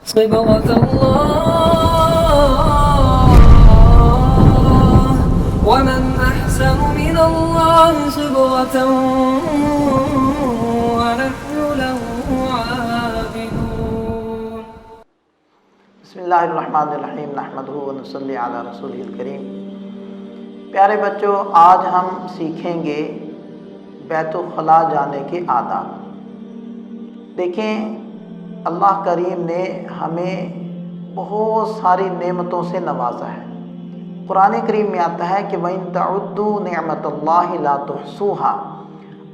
صبغة الله ومن أحسن من الله صبغة ونحن له عابدون. بسم اللہ الرحمن الرحیم نحمدہ ونصلی علی رسولہ الکریم. پیارے بچوں، آج ہم سیکھیں گے بیت الخلاء جانے کے آداب. دیکھیں، اللہ کریم نے ہمیں بہت ساری نعمتوں سے نوازا ہے. قرآن کریم میں آتا ہے کہ وَإِن تَعُدُّوا نِعْمَتَ اللَّهِ لَا تُحْصُوهَا.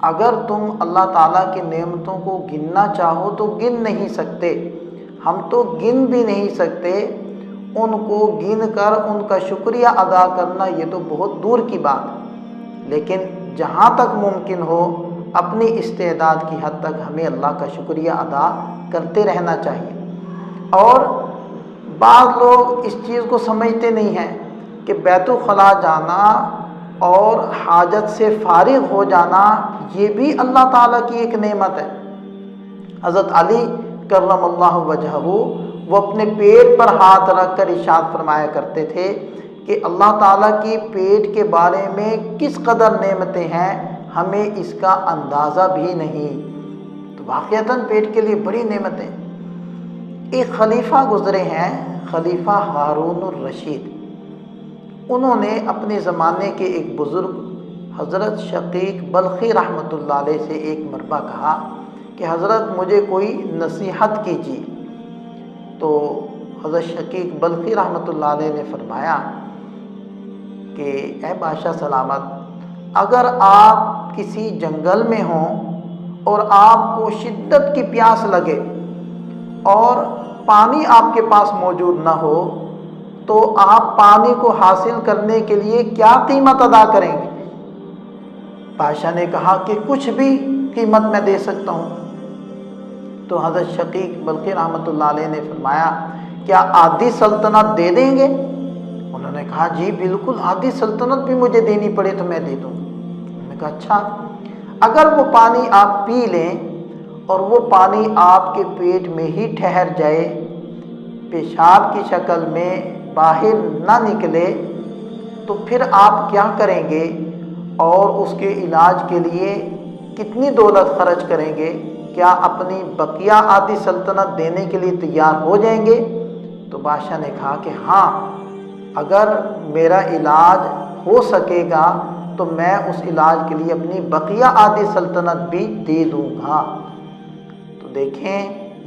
اگر تم اللہ تعالیٰ کی نعمتوں کو گننا چاہو تو گن نہیں سکتے. ہم تو گن بھی نہیں سکتے. ان کو گن کر ان کا شکریہ ادا کرنا یہ تو بہت دور کی بات ہے. لیکن جہاں تک ممکن ہو اپنی استعداد کی حد تک ہمیں اللہ کا شکریہ ادا کرتے رہنا چاہیے. اور بعض لوگ اس چیز کو سمجھتے نہیں ہیں کہ بیت الخلاء جانا اور حاجت سے فارغ ہو جانا یہ بھی اللہ تعالیٰ کی ایک نعمت ہے. حضرت علی کرم اللہ وجہہ وہ اپنے پیٹ پر ہاتھ رکھ کر ارشاد فرمایا کرتے تھے کہ اللہ تعالیٰ کی پیٹ کے بارے میں کس قدر نعمتیں ہیں ہمیں اس کا اندازہ بھی نہیں. تو واقعتاً پیٹ کے لیے بڑی نعمتیں. ایک خلیفہ گزرے ہیں، خلیفہ ہارون الرشید. انہوں نے اپنے زمانے کے ایک بزرگ حضرت شقیق بلخی رحمۃ اللہ علیہ سے ایک مرتبہ کہا کہ حضرت مجھے کوئی نصیحت کیجیے. تو حضرت شقیق بلخی رحمۃ اللہ علیہ نے فرمایا کہ اے بادشاہ سلامت، اگر آپ کسی جنگل میں ہوں اور آپ کو شدت کی پیاس لگے اور پانی آپ کے پاس موجود نہ ہو تو آپ پانی کو حاصل کرنے کے لیے کیا قیمت ادا کریں گے؟ بادشاہ نے کہا کہ کچھ بھی قیمت میں دے سکتا ہوں. تو حضرت شقیق بلخی رحمۃ اللہ علیہ نے فرمایا کیا آدھی سلطنت دے دیں گے؟ انہوں نے کہا جی بالکل، آدھی سلطنت بھی مجھے دینی پڑے تو میں دے دوں. انہوں نے کہا اچھا، اگر وہ پانی آپ پی لیں اور وہ پانی آپ کے پیٹ میں ہی ٹھہر جائے، پیشاب کی شکل میں باہر نہ نکلے، تو پھر آپ کیا کریں گے اور اس کے علاج کے لیے کتنی دولت خرچ کریں گے؟ کیا اپنی بقیہ آدھی سلطنت دینے کے لیے تیار ہو جائیں گے؟ تو بادشاہ نے کہا کہ ہاں، اگر میرا علاج ہو سکے گا تو میں اس علاج کے لیے اپنی بقیہ آدھی سلطنت بھی دے دوں گا. تو دیکھیں،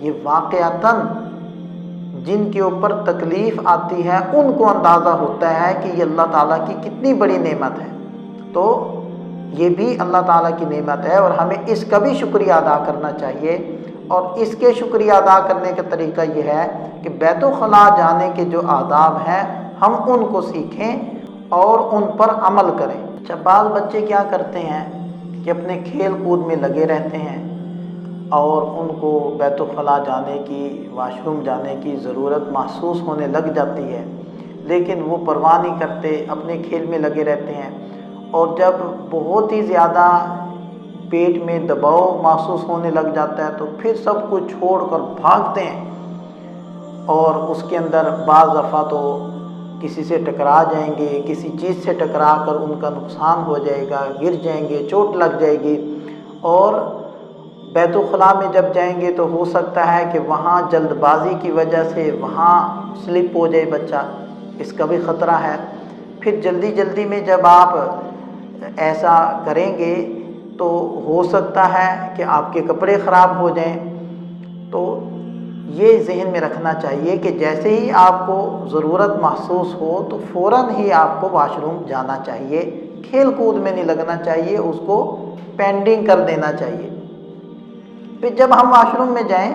یہ واقعتاً جن کے اوپر تکلیف آتی ہے ان کو اندازہ ہوتا ہے کہ یہ اللہ تعالیٰ کی کتنی بڑی نعمت ہے. تو یہ بھی اللہ تعالیٰ کی نعمت ہے اور ہمیں اس کا بھی شکریہ ادا کرنا چاہیے. اور اس کے شکریہ ادا کرنے کا طریقہ یہ ہے کہ بیت الخلاء جانے کے جو آداب ہیں ہم ان کو سیکھیں اور ان پر عمل کریں. اچھا، بعض بچے کیا کرتے ہیں کہ اپنے کھیل کود میں لگے رہتے ہیں اور ان کو بیت الخلاء جانے کی، واش روم جانے کی ضرورت محسوس ہونے لگ جاتی ہے، لیکن وہ پرواہ نہیں کرتے، اپنے کھیل میں لگے رہتے ہیں. اور جب بہت ہی زیادہ پیٹ میں دباؤ محسوس ہونے لگ جاتا ہے تو پھر سب کچھ چھوڑ کر بھاگتے ہیں. اور اس کے اندر بعض دفعہ تو کسی سے ٹکرا جائیں گے، کسی چیز سے ٹکرا کر ان کا نقصان ہو جائے گا، گر جائیں گے، چوٹ لگ جائے گی. اور بیت الخلاء میں جب جائیں گے تو ہو سکتا ہے کہ وہاں جلد بازی کی وجہ سے وہاں سلپ ہو جائے بچہ، اس کا بھی خطرہ ہے. پھر جلدی جلدی میں جب آپ ایسا کریں گے تو ہو سکتا ہے کہ آپ کے کپڑے خراب ہو جائیں. تو یہ ذہن میں رکھنا چاہیے کہ جیسے ہی آپ کو ضرورت محسوس ہو تو فوراً ہی آپ کو واش روم جانا چاہیے. کھیل کود میں نہیں لگنا چاہیے، اس کو پینڈنگ کر دینا چاہیے. پھر جب ہم واش روم میں جائیں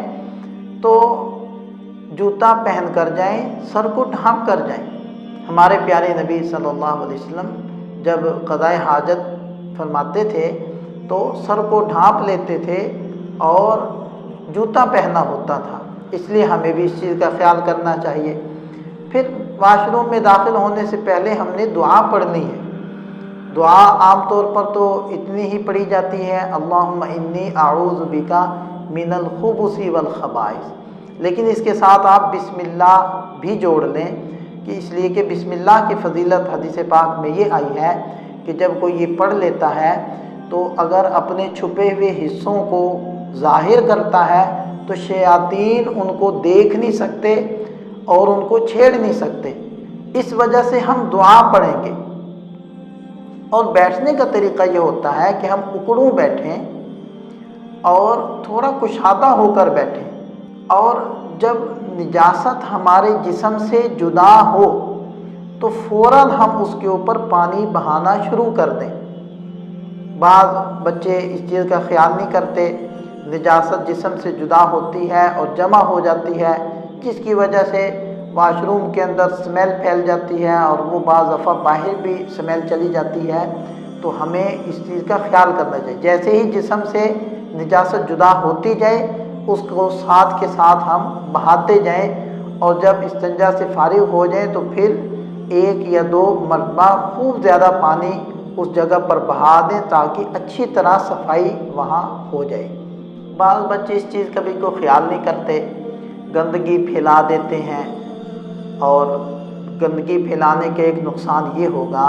تو جوتا پہن کر جائیں، سر کو ڈھانپ کر جائیں. ہمارے پیارے نبی صلی اللہ علیہ وسلم جب قضائے حاجت فرماتے تھے تو سر کو ڈھانپ لیتے تھے اور جوتا پہنا ہوتا تھا. اس لیے ہمیں بھی اس چیز کا خیال کرنا چاہیے. پھر واش روم میں داخل ہونے سے پہلے ہم نے دعا پڑھنی ہے. دعا عام طور پر تو اتنی ہی پڑھی جاتی ہے، اللہم انی اعوذ بک من الخبث والخبائث. لیکن اس کے ساتھ آپ بسم اللہ بھی جوڑ لیں، کہ اس لیے کہ بسم اللہ کی فضیلت حدیث پاک میں یہ آئی ہے کہ جب کوئی یہ پڑھ لیتا ہے تو اگر اپنے چھپے ہوئے حصوں کو ظاہر کرتا ہے تو شیاطین ان کو دیکھ نہیں سکتے اور ان کو چھیڑ نہیں سکتے۔ اس وجہ سے ہم دعا پڑھیں گے، اور بیٹھنے کا طریقہ یہ ہوتا ہے کہ ہم اکڑوں بیٹھیں اور تھوڑا کشادہ ہو کر بیٹھیں، اور جب نجاست ہمارے جسم سے جدا ہو تو فوراً ہم اس کے اوپر پانی بہانا شروع کر دیں۔ بعض بچے اس چیز کا خیال نہیں کرتے، نجاست جسم سے جدا ہوتی ہے اور جمع ہو جاتی ہے، جس کی وجہ سے واش روم کے اندر سمیل پھیل جاتی ہے اور وہ بعض دفعہ باہر بھی سمیل چلی جاتی ہے۔ تو ہمیں اس چیز کا خیال کرنا چاہیے، جیسے ہی جسم سے نجاست جدا ہوتی جائے اس کو ساتھ کے ساتھ ہم بہاتے جائیں، اور جب استنجا سے فارغ ہو جائیں تو پھر 1 یا 2 مرتبہ خوب زیادہ پانی اس جگہ پر بہا دیں تاکہ اچھی طرح صفائی وہاں ہو جائے۔ بعض بچے اس چیز کا بھی کوئی خیال نہیں کرتے، گندگی پھیلا دیتے ہیں، اور گندگی پھیلانے کا ایک نقصان یہ ہوگا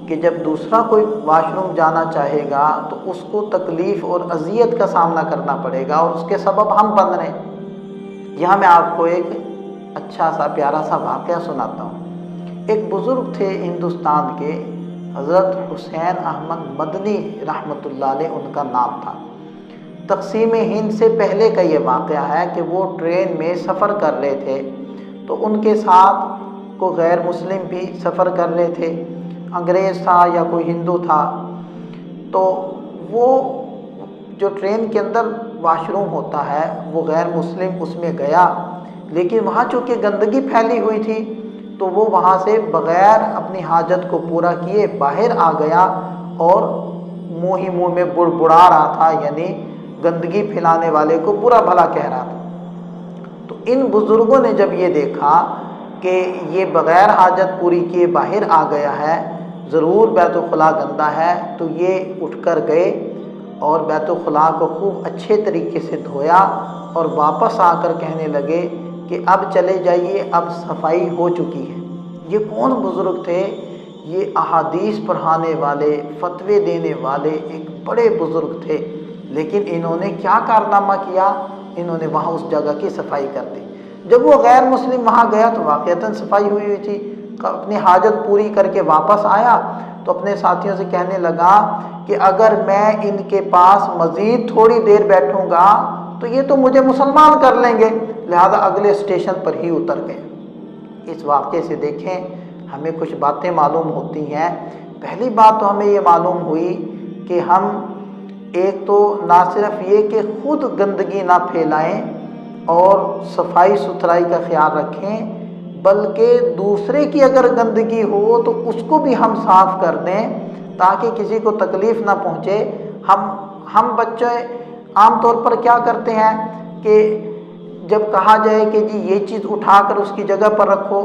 کہ جب دوسرا کوئی واش روم جانا چاہے گا تو اس کو تکلیف اور اذیت کا سامنا کرنا پڑے گا، اور اس کے سبب ہم بن رہے ہیں۔ یہاں میں آپ کو ایک اچھا سا پیارا سا واقعہ سناتا ہوں۔ ایک بزرگ تھے ہندوستان کے، حضرت حسین احمد مدنی رحمۃ اللہ علیہ ان کا نام تھا۔ تقسیم ہند سے پہلے کا یہ واقعہ ہے کہ وہ ٹرین میں سفر کر رہے تھے، تو ان کے ساتھ کوئی غیر مسلم بھی سفر کر رہے تھے، انگریز تھا یا کوئی ہندو تھا۔ تو وہ جو ٹرین کے اندر واش روم ہوتا ہے وہ غیر مسلم اس میں گیا، لیکن وہاں چونکہ گندگی پھیلی ہوئی تھی تو وہ وہاں سے بغیر اپنی حاجت کو پورا کیے باہر آ گیا، اور منہ ہی منہ میں بڑبڑا رہا تھا، یعنی گندگی پھیلانے والے کو برا بھلا کہہ رہا تھا۔ تو ان بزرگوں نے جب یہ دیکھا کہ یہ بغیر حاجت پوری کیے باہر آ گیا ہے، ضرور بیت الخلاء گندہ ہے، تو یہ اٹھ کر گئے اور بیت الخلاء کو خوب اچھے طریقے سے دھویا، اور واپس آ کر کہنے لگے کہ اب چلے جائیے، اب صفائی ہو چکی ہے۔ یہ کون بزرگ تھے؟ یہ احادیث پڑھانے والے، فتوے دینے والے ایک بڑے بزرگ تھے، لیکن انہوں نے کیا کارنامہ کیا؟ انہوں نے وہاں اس جگہ کی صفائی کر دی۔ جب وہ غیر مسلم وہاں گیا تو واقعتاً صفائی ہوئی ہوئی تھی، اپنی حاجت پوری کر کے واپس آیا تو اپنے ساتھیوں سے کہنے لگا کہ اگر میں ان کے پاس مزید تھوڑی دیر بیٹھوں گا تو یہ تو مجھے مسلمان کر لیں گے، لہذا اگلے اسٹیشن پر ہی اتر گئے۔ اس واقعے سے دیکھیں ہمیں کچھ باتیں معلوم ہوتی ہیں۔ پہلی بات تو ہمیں یہ معلوم ہوئی کہ ہم ایک تو نہ صرف یہ کہ خود گندگی نہ پھیلائیں اور صفائی ستھرائی کا خیال رکھیں، بلکہ دوسرے کی اگر گندگی ہو تو اس کو بھی ہم صاف کر دیں تاکہ کسی کو تکلیف نہ پہنچے۔ ہم بچے عام طور پر کیا کرتے ہیں کہ جب کہا جائے کہ جی یہ چیز اٹھا کر اس کی جگہ پر رکھو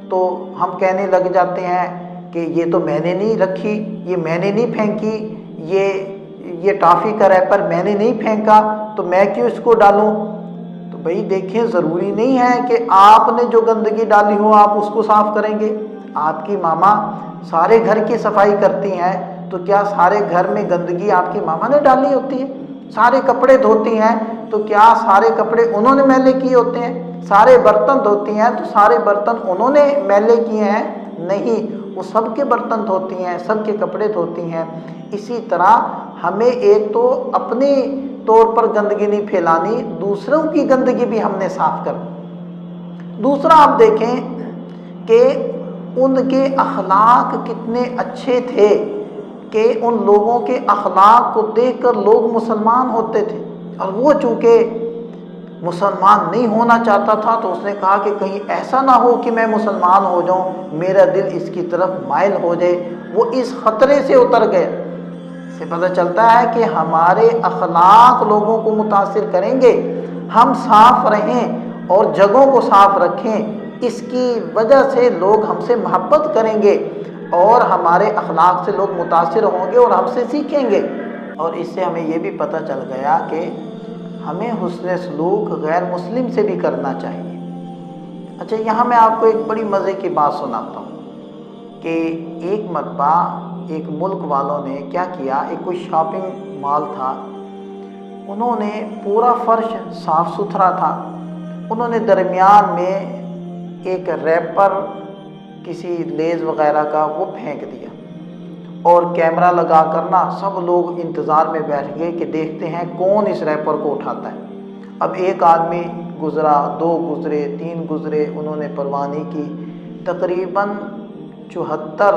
تو ہم کہنے لگ جاتے ہیں کہ یہ تو میں نے نہیں رکھی، یہ میں نے نہیں پھینکی، یہ ٹافی کا ریپر میں نے نہیں پھینکا تو میں کیوں اس کو ڈالوں؟ تو بھئی دیکھیں، ضروری نہیں ہے کہ آپ نے جو گندگی ڈالی ہو آپ اس کو صاف کریں گے۔ آپ کی ماما سارے گھر کی صفائی کرتی ہیں تو کیا سارے گھر میں گندگی آپ کی ماما نے ڈالی ہوتی ہے؟ سارے کپڑے دھوتی ہیں تو کیا سارے کپڑے انہوں نے میلے کیے ہوتے ہیں؟ سارے برتن دھوتی ہیں تو سارے برتن انہوں نے میلے کیے ہیں؟ نہیں، وہ سب کے برتن دھوتی ہیں، سب کے کپڑے دھوتی ہیں۔ اسی طرح ہمیں ایک تو اپنے طور پر گندگی نہیں پھیلانی، دوسروں کی گندگی بھی ہم نے صاف کرنی۔ دوسرا آپ دیکھیں کہ ان کے اخلاق کتنے اچھے تھے کہ ان لوگوں کے اخلاق کو دیکھ کر لوگ مسلمان ہوتے تھے، اور وہ چونکہ مسلمان نہیں ہونا چاہتا تھا تو اس نے کہا کہ کہیں ایسا نہ ہو کہ میں مسلمان ہو جاؤں، میرا دل اس کی طرف مائل ہو جائے۔ وہ اس خطرے سے اتر گئے۔ اس سے پتہ چلتا ہے کہ ہمارے اخلاق لوگوں کو متاثر کریں گے۔ ہم صاف رہیں اور جگہوں کو صاف رکھیں، اس کی وجہ سے لوگ ہم سے محبت کریں گے اور ہمارے اخلاق سے لوگ متاثر ہوں گے اور ہم سے سیکھیں گے۔ اور اس سے ہمیں یہ بھی پتہ چل گیا کہ ہمیں حسن سلوک غیر مسلم سے بھی کرنا چاہیے۔ اچھا، یہاں میں آپ کو ایک بڑی مزے کی بات سناتا ہوں کہ ایک مرتبہ ایک ملک والوں نے کیا کیا، ایک کوئی شاپنگ مال تھا، انہوں نے پورا فرش صاف ستھرا تھا، انہوں نے درمیان میں ایک ریپر کسی لیز وغیرہ کا وہ پھینک دیا، اور کیمرہ لگا کر نا سب لوگ انتظار میں بیٹھ گئے کہ دیکھتے ہیں کون اس ریپر کو اٹھاتا ہے۔ اب ایک آدمی گزرا، 2 گزرے، 3 گزرے، انہوں نے پرواہ نہیں کی، تقریباً 74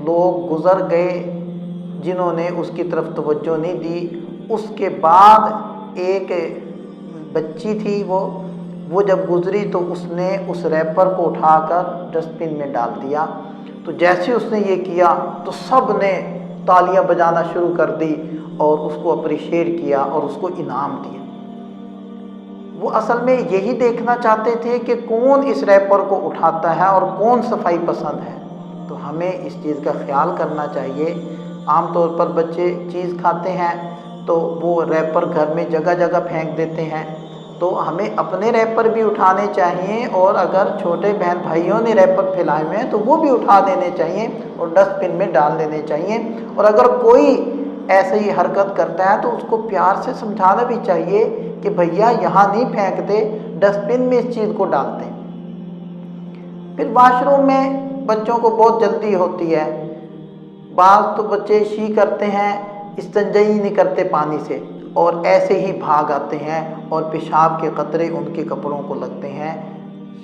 لوگ گزر گئے جنہوں نے اس کی طرف توجہ نہیں دی۔ اس کے بعد ایک بچی تھی، وہ جب گزری تو اس نے اس ریپر کو اٹھا کر ڈسٹ بن میں ڈال دیا۔ تو جیسے اس نے یہ کیا تو سب نے تالیاں بجانا شروع کر دی اور اس کو اپریشیٹ کیا اور اس کو انعام دیا۔ وہ اصل میں یہی دیکھنا چاہتے تھے کہ کون اس ریپر کو اٹھاتا ہے اور کون صفائی پسند ہے۔ تو ہمیں اس چیز کا خیال کرنا چاہیے۔ عام طور پر بچے چیز کھاتے ہیں تو وہ ریپر گھر میں جگہ جگہ پھینک دیتے ہیں، تو ہمیں اپنے ریپر بھی اٹھانے چاہیے، اور اگر چھوٹے بہن بھائیوں نے ریپر پھیلائے ہوئے ہیں تو وہ بھی اٹھا دینے چاہیے اور ڈسٹ بن میں ڈال دینے چاہیے۔ اور اگر کوئی ایسے ہی حرکت کرتا ہے تو اس کو پیار سے سمجھانا بھی چاہیے کہ بھیا یہاں نہیں پھینکتے، ڈسٹ بن میں اس چیز کو ڈالتے ہیں۔ پھر واش روم میں بچوں کو بہت جلدی ہوتی ہے، بعض تو بچے شی کرتے ہیں، استنجا ہی نہیں کرتے پانی سے، اور ایسے ہی بھاگ آتے ہیں اور پیشاب کے قطرے ان کے کپڑوں کو لگتے ہیں۔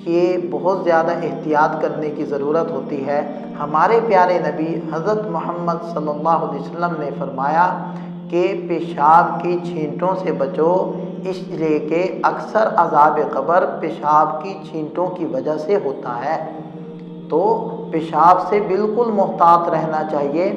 یہ بہت زیادہ احتیاط کرنے کی ضرورت ہوتی ہے۔ ہمارے پیارے نبی حضرت محمد صلی اللہ علیہ وسلم نے فرمایا کہ پیشاب کی چھینٹوں سے بچو، اس لیے کہ اکثر عذاب قبر پیشاب کی چھینٹوں کی وجہ سے ہوتا ہے۔ تو پیشاب سے بالکل محتاط رہنا چاہیے،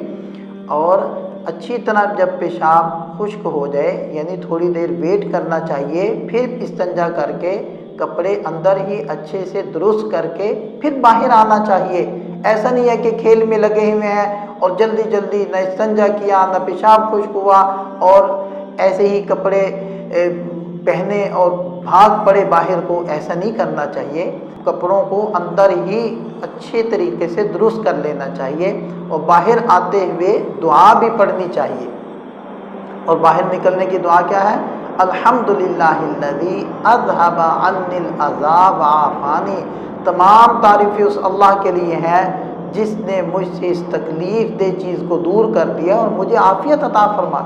اور اچھی طرح جب پیشاب خشک ہو جائے یعنی تھوڑی دیر ویٹ کرنا چاہیے، پھر استنجا کر کے کپڑے اندر ہی اچھے سے درست کر کے پھر باہر آنا چاہیے۔ ایسا نہیں ہے کہ کھیل میں لگے ہوئے ہیں اور جلدی جلدی نہ استنجا کیا نہ پیشاب خشک ہوا اور ایسے ہی کپڑے پہنے اور بھاگ پڑے باہر کو، ایسا نہیں کرنا چاہیے۔ کپڑوں کو اندر ہی اچھے طریقے سے درست کر لینا چاہیے، اور باہر آتے ہوئے دعا بھی پڑھنی چاہیے۔ اور باہر نکلنے کی دعا کیا ہے؟ الحمدللہ الذی اذھب عنی الاذی وعافانی۔ تمام تعریفیں اس اللہ کے لیے ہیں جس نے مجھ سے اس تکلیف دہ چیز کو دور کر دیا اور مجھے عافیت عطا فرما۔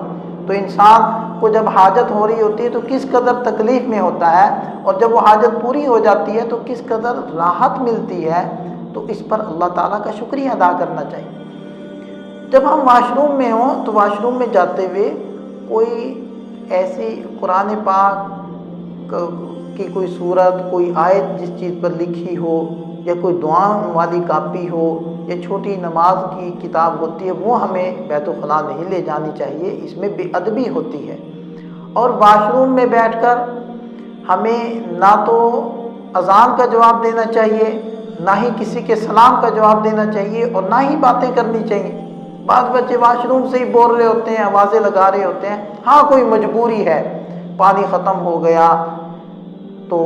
تو انسان کو جب حاجت ہو رہی ہوتی ہے تو کس قدر تکلیف میں ہوتا ہے، اور جب وہ حاجت پوری ہو جاتی ہے تو کس قدر راحت ملتی ہے۔ تو اس پر اللہ تعالیٰ کا شکریہ ادا کرنا چاہیے۔ جب ہم واش روم میں ہوں تو واش روم میں جاتے ہوئے کوئی ایسی قرآن پاک کی کوئی صورت، کوئی آیت جس چیز پر لکھی ہو، یا کوئی دعا والی کاپی ہو، یا چھوٹی نماز کی کتاب ہوتی ہے، وہ ہمیں بیت الخلاء نہیں لے جانی چاہیے، اس میں بے ادبی ہوتی ہے۔ اور واش روم میں بیٹھ کر ہمیں نہ تو اذان کا جواب دینا چاہیے، نہ ہی کسی کے سلام کا جواب دینا چاہیے، اور نہ ہی باتیں کرنی چاہیے۔ بعض بچے واش روم سے ہی بول رہے ہوتے ہیں، آوازیں لگا رہے ہوتے ہیں۔ ہاں کوئی مجبوری ہے، پانی ختم ہو گیا تو،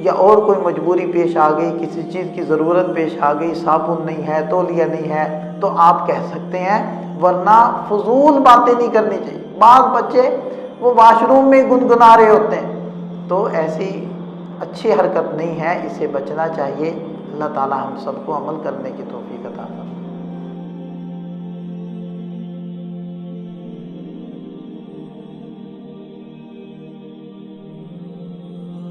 یا اور کوئی مجبوری پیش آ گئی، کسی چیز کی ضرورت پیش آ گئی، صابن نہیں ہے، تولیہ نہیں ہے، تو آپ کہہ سکتے ہیں، ورنہ فضول باتیں نہیں کرنی چاہیے۔ بعض بچے وہ واش روم میں گنگنا رہے ہوتے ہیں، تو ایسی اچھی حرکت نہیں ہے، اسے بچنا چاہیے۔ اللہ تعالی ہم سب کو عمل کرنے کی توفیق عطا فرمائے۔